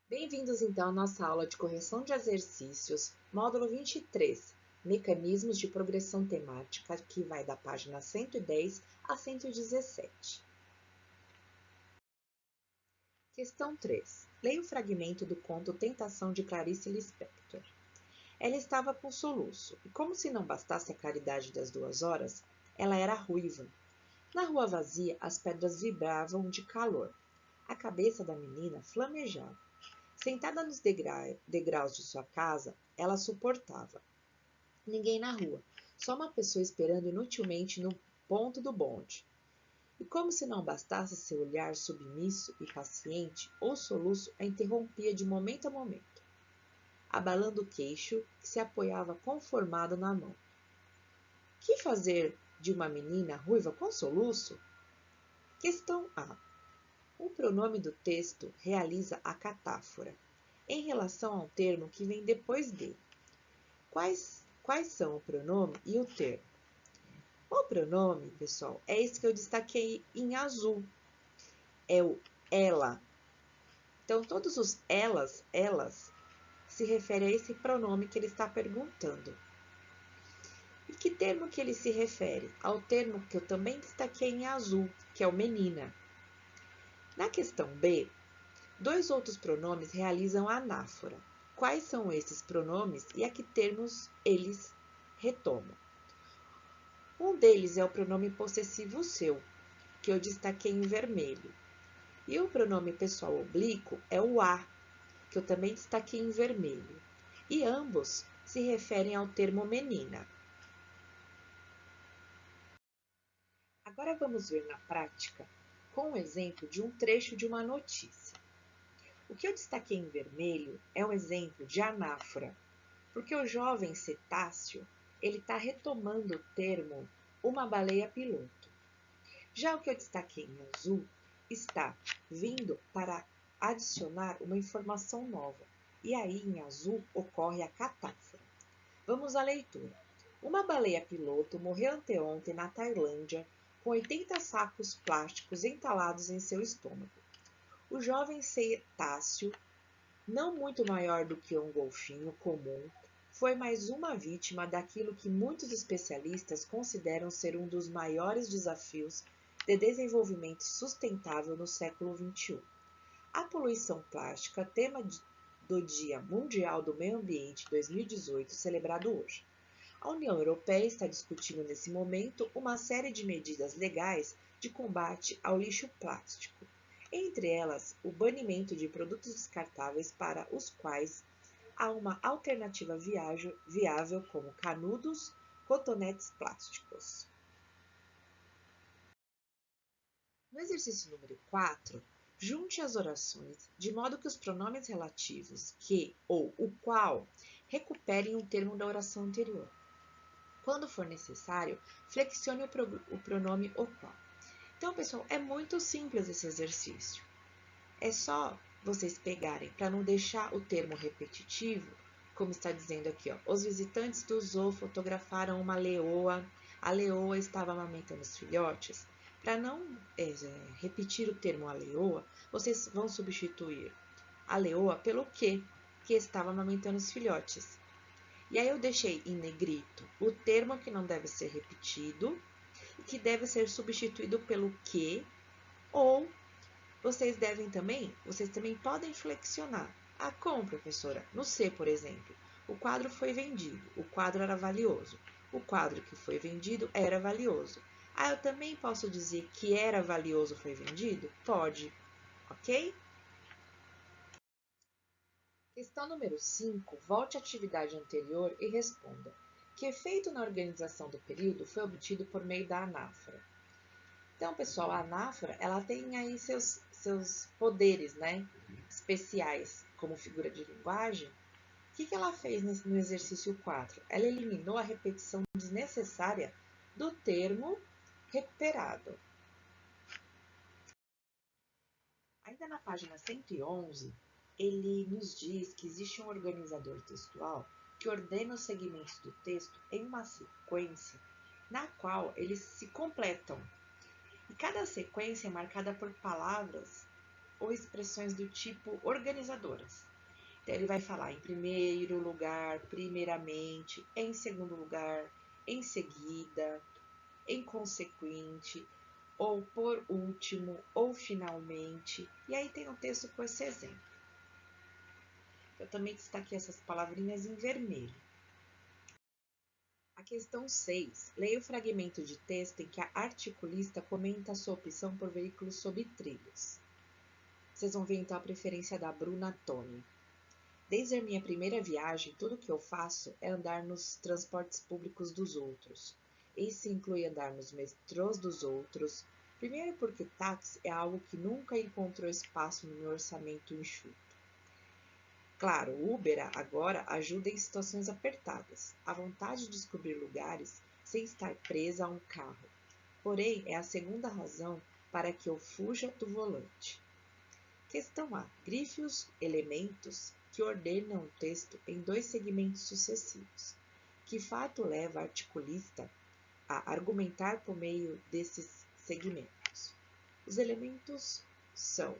Bem-vindos então à nossa aula de correção de exercícios, módulo 23, mecanismos de progressão temática, que vai da página 110 a 117. Questão 3. Leia o fragmento do conto Tentação de Clarice Lispector. Ela estava com soluço, e como se não bastasse a claridade das 2 horas, ela era ruiva. Na rua vazia, as pedras vibravam de calor. A cabeça da menina flamejava. Sentada nos degraus de sua casa, ela suportava. Ninguém na rua, só uma pessoa esperando inutilmente no ponto do bonde. E como se não bastasse seu olhar submisso e paciente, o soluço a interrompia de momento a momento, abalando o queixo que se apoiava conformado na mão. Que fazer de uma menina ruiva com soluço? Questão A. O pronome do texto realiza a catáfora em relação ao termo que vem depois dele. Quais são o pronome e o termo? O pronome, pessoal, é esse que eu destaquei em azul. É o ela. Então, todos os elas se referem a esse pronome que ele está perguntando. E que termo que ele se refere? Ao termo que eu também destaquei em azul, que é o menina. Na questão B, 2 outros pronomes realizam a anáfora. Quais são esses pronomes e a que termos eles retomam? Um deles é o pronome possessivo seu, que eu destaquei em vermelho. E o pronome pessoal oblíquo é o a, que eu também destaquei em vermelho. E ambos se referem ao termo menina. Agora vamos ver na prática com o exemplo de um trecho de uma notícia. O que eu destaquei em vermelho é um exemplo de anáfora, porque o jovem cetáceo ele está retomando o termo uma baleia piloto. Já o que eu destaquei em azul está vindo para adicionar uma informação nova, e aí em azul ocorre a catáfora. Vamos à leitura. Uma baleia piloto morreu anteontem na Tailândia com 80 sacos plásticos entalados em seu estômago. O jovem cetáceo, não muito maior do que um golfinho comum, foi mais uma vítima daquilo que muitos especialistas consideram ser um dos maiores desafios de desenvolvimento sustentável no século XXI. A poluição plástica, tema do Dia Mundial do Meio Ambiente 2018, celebrado hoje. A União Europeia está discutindo nesse momento uma série de medidas legais de combate ao lixo plástico, entre elas o banimento de produtos descartáveis para os quais há uma alternativa viável como canudos, cotonetes plásticos. No exercício número 4, junte as orações de modo que os pronomes relativos que ou o qual recuperem o termo da oração anterior. Quando for necessário, flexione o pronome o qual. Então, pessoal, é muito simples esse exercício. É só vocês pegarem, para não deixar o termo repetitivo, como está dizendo aqui, ó, os visitantes do zoo fotografaram uma leoa, a leoa estava amamentando os filhotes. Para não repetir o termo a leoa, vocês vão substituir a leoa pelo que estava amamentando os filhotes. E aí eu deixei em negrito o termo que não deve ser repetido e que deve ser substituído pelo que, ou vocês também podem flexionar. Ah, como, professora? No C, por exemplo, o quadro foi vendido, o quadro era valioso. O quadro que foi vendido era valioso. Ah, eu também posso dizer que era valioso foi vendido? Pode, ok? Questão número 5. Volte à atividade anterior e responda. Que efeito na organização do período foi obtido por meio da anáfora? Então, pessoal, a anáfora, ela tem aí seus poderes, né, especiais como figura de linguagem. O que ela fez no exercício 4? Ela eliminou a repetição desnecessária do termo recuperado. Ainda na página 111, ele nos diz que existe um organizador textual que ordena os segmentos do texto em uma sequência na qual eles se completam. E cada sequência é marcada por palavras ou expressões do tipo organizadoras. Então, ele vai falar em primeiro lugar, primeiramente, em segundo lugar, em seguida, em consequente, ou por último, ou finalmente. E aí tem um texto com esse exemplo. Eu também destaquei essas palavrinhas em vermelho. A questão 6. Leia o fragmento de texto em que a articulista comenta a sua opção por veículos sob trilhos. Vocês vão ver então a preferência da Bruna Toni. Desde a minha primeira viagem, tudo que eu faço é andar nos transportes públicos dos outros. Isso inclui andar nos metrôs dos outros. Primeiro porque táxi é algo que nunca encontrou espaço no meu orçamento enxuto. Claro, o Uber agora ajuda em situações apertadas. A vontade de descobrir lugares sem estar presa a um carro. Porém, é a segunda razão para que eu fuja do volante. Questão A. Grife os elementos que ordenam o texto em dois segmentos sucessivos. Que fato leva a articulista a argumentar por meio desses segmentos? Os elementos são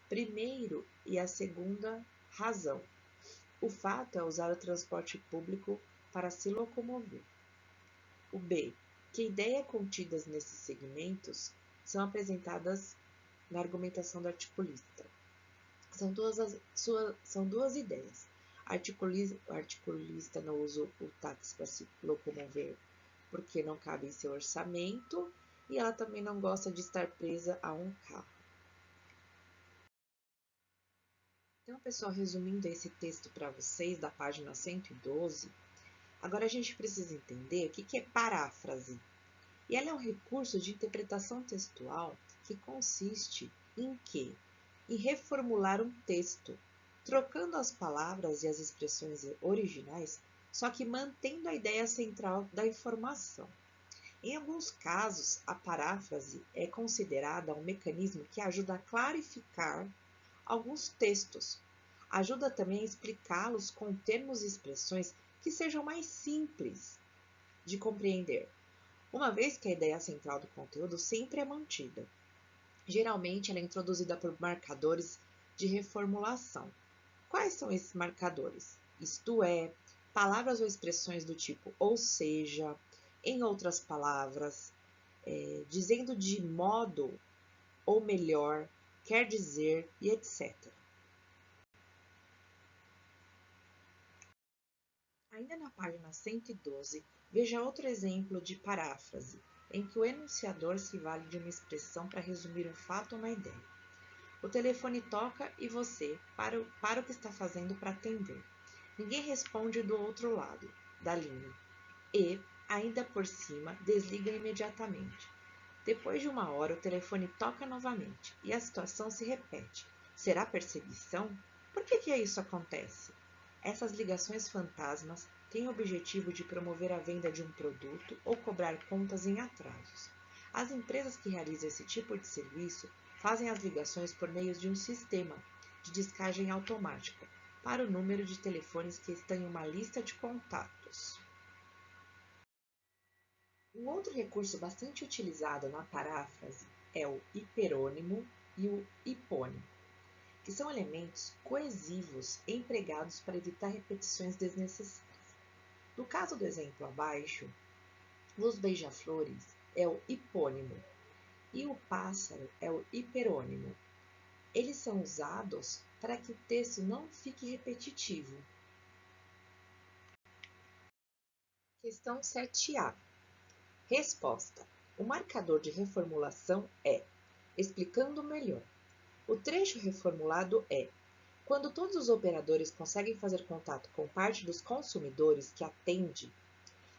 primeiro e a segunda razão. O fato é usar o transporte público para se locomover. O B. Que ideias contidas nesses segmentos são apresentadas na argumentação do articulista? São duas ideias. O articulista não usa o táxi para se locomover porque não cabe em seu orçamento e ela também não gosta de estar presa a um carro. Então, pessoal, resumindo esse texto para vocês da página 112, agora a gente precisa entender o que é paráfrase. E ela é um recurso de interpretação textual que consiste em quê? Em reformular um texto, trocando as palavras e as expressões originais, só que mantendo a ideia central da informação. Em alguns casos, a paráfrase é considerada um mecanismo que ajuda a clarificar alguns textos. Ajuda também a explicá-los com termos e expressões que sejam mais simples de compreender, uma vez que a ideia central do conteúdo sempre é mantida. Geralmente, ela é introduzida por marcadores de reformulação. Quais são esses marcadores? Isto é, palavras ou expressões do tipo ou seja, em outras palavras, dizendo de modo ou melhor, quer dizer e etc. Ainda na página 112, veja outro exemplo de paráfrase, em que o enunciador se vale de uma expressão para resumir um fato ou uma ideia. O telefone toca e você para o que está fazendo para atender. Ninguém responde do outro lado da linha e, ainda por cima, desliga imediatamente. Depois de uma hora, o telefone toca novamente e a situação se repete. Será perseguição? Por que isso acontece? Essas ligações fantasmas têm o objetivo de promover a venda de um produto ou cobrar contas em atrasos. As empresas que realizam esse tipo de serviço fazem as ligações por meio de um sistema de descagem automática para o número de telefones que estão em uma lista de contatos. Um outro recurso bastante utilizado na paráfrase é o hiperônimo e o hipônimo, que são elementos coesivos empregados para evitar repetições desnecessárias. No caso do exemplo abaixo, os beija-flores é o hipônimo e o pássaro é o hiperônimo. Eles são usados para que o texto não fique repetitivo. Questão 7a. Resposta. O marcador de reformulação é explicando melhor. O trecho reformulado é: quando todos os operadores conseguem fazer contato com parte dos consumidores que atende,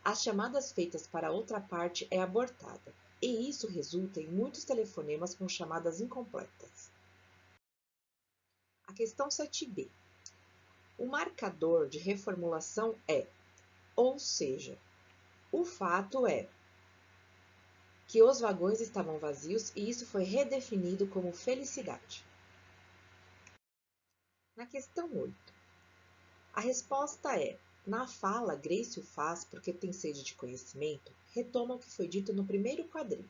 as chamadas feitas para outra parte é abortada, e isso resulta em muitos telefonemas com chamadas incompletas. A questão 7b. O marcador de reformulação é, ou seja, o fato é que os vagões estavam vazios e isso foi redefinido como felicidade. Na questão 8, a resposta é: na fala, Grace o faz porque tem sede de conhecimento, retoma o que foi dito no primeiro quadrinho.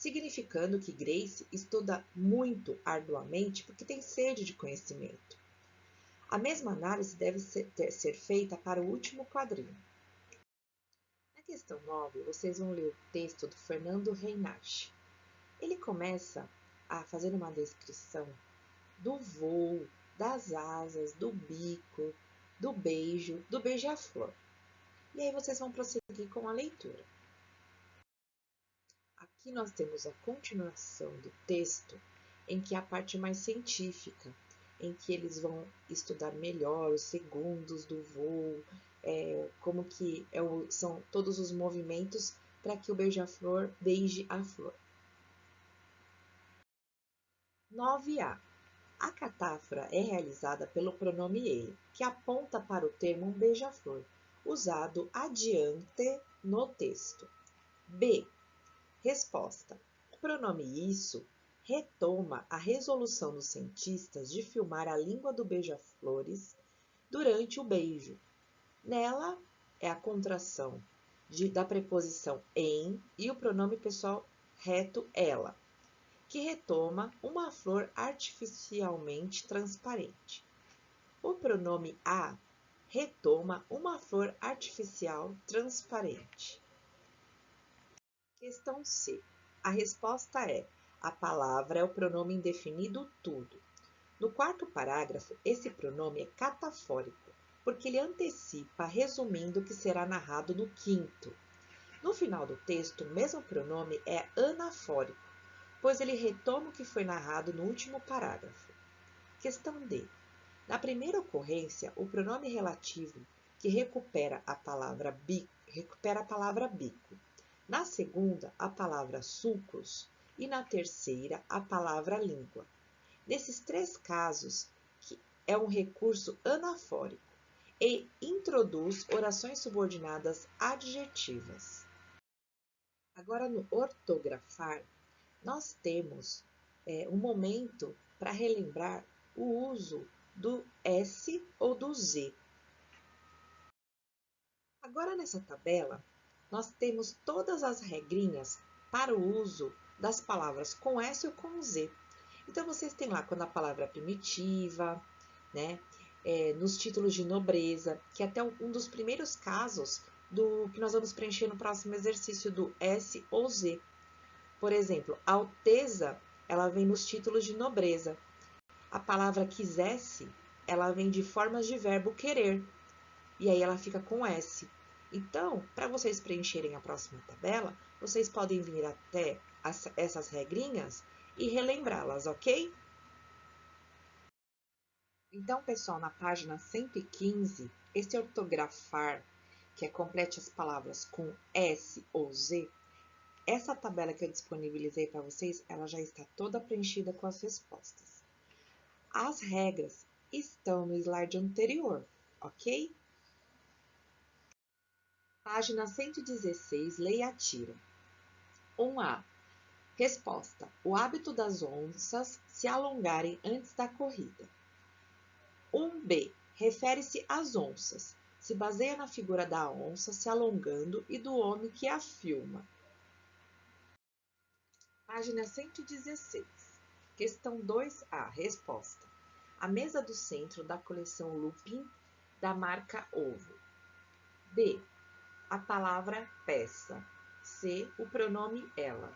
significando que Grace estuda muito arduamente porque tem sede de conhecimento. A mesma análise deve ser feita para o último quadrinho. Na questão 9, vocês vão ler o texto do Fernando Reinach. Ele começa a fazer uma descrição do voo, das asas, do bico, do beijo, do beija-flor. E aí vocês vão prosseguir com a leitura. Aqui nós temos a continuação do texto, em que é a parte mais científica, em que eles vão estudar melhor os segundos do voo, como que são todos os movimentos para que o beija-flor beije a flor. 9a. A catáfora é realizada pelo pronome ele, que aponta para o termo um beija-flor, usado adiante no texto. B. Resposta. O pronome isso retoma a resolução dos cientistas de filmar a língua do beija-flores durante o beijo. Nela é a contração da preposição em e o pronome pessoal reto ela, que retoma uma flor artificialmente transparente. O pronome a retoma uma flor artificial transparente. Questão C. A resposta é: a palavra é o pronome indefinido tudo. No quarto parágrafo, esse pronome é catafórico, porque ele antecipa, resumindo o que será narrado no quinto. No final do texto, o mesmo pronome é anafórico, pois ele retoma o que foi narrado no último parágrafo. Questão D. Na primeira ocorrência, o pronome relativo, que recupera a palavra bico. Na segunda, a palavra sulcos e na terceira, a palavra língua. Nesses três casos, que é um recurso anafórico e introduz orações subordinadas adjetivas. Agora, no ortografar, nós temos um momento para relembrar o uso do S ou do Z. Agora, nessa tabela, nós temos todas as regrinhas para o uso das palavras com S ou com Z. Então, vocês têm lá quando a palavra é primitiva, né? Nos títulos de nobreza, que é até um dos primeiros casos do que nós vamos preencher no próximo exercício do S ou Z. Por exemplo, Alteza, ela vem nos títulos de nobreza. A palavra quisesse, ela vem de formas de verbo querer, e aí ela fica com S. Então, para vocês preencherem a próxima tabela, vocês podem vir até essas regrinhas e relembrá-las, ok? Então, pessoal, na página 115, esse ortografar, que é complete as palavras com S ou Z, essa tabela que eu disponibilizei para vocês, ela já está toda preenchida com as respostas. As regras estão no slide anterior, ok? Página 116, leia a tira. 1A. Resposta. O hábito das onças se alongarem antes da corrida. 1B. Refere-se às onças. Se baseia na figura da onça se alongando e do homem que a filma. Página 116. Questão 2A. Resposta. A mesa do centro da coleção Lupin da marca Ovo. B. A palavra peça. C. O pronome ela.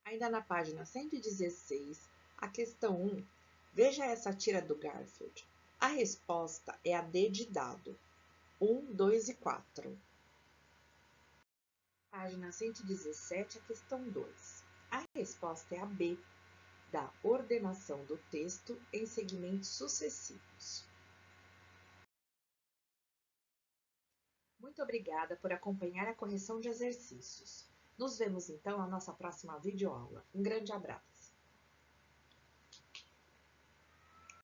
Ainda na página 116, a questão 1. Veja essa tira do Garfield. A resposta é a D de dado. 1, 2 e 4. Página 117, a questão 2. A resposta é a B, da ordenação do texto em segmentos sucessivos. Muito obrigada por acompanhar a correção de exercícios. Nos vemos então na nossa próxima videoaula. Um grande abraço!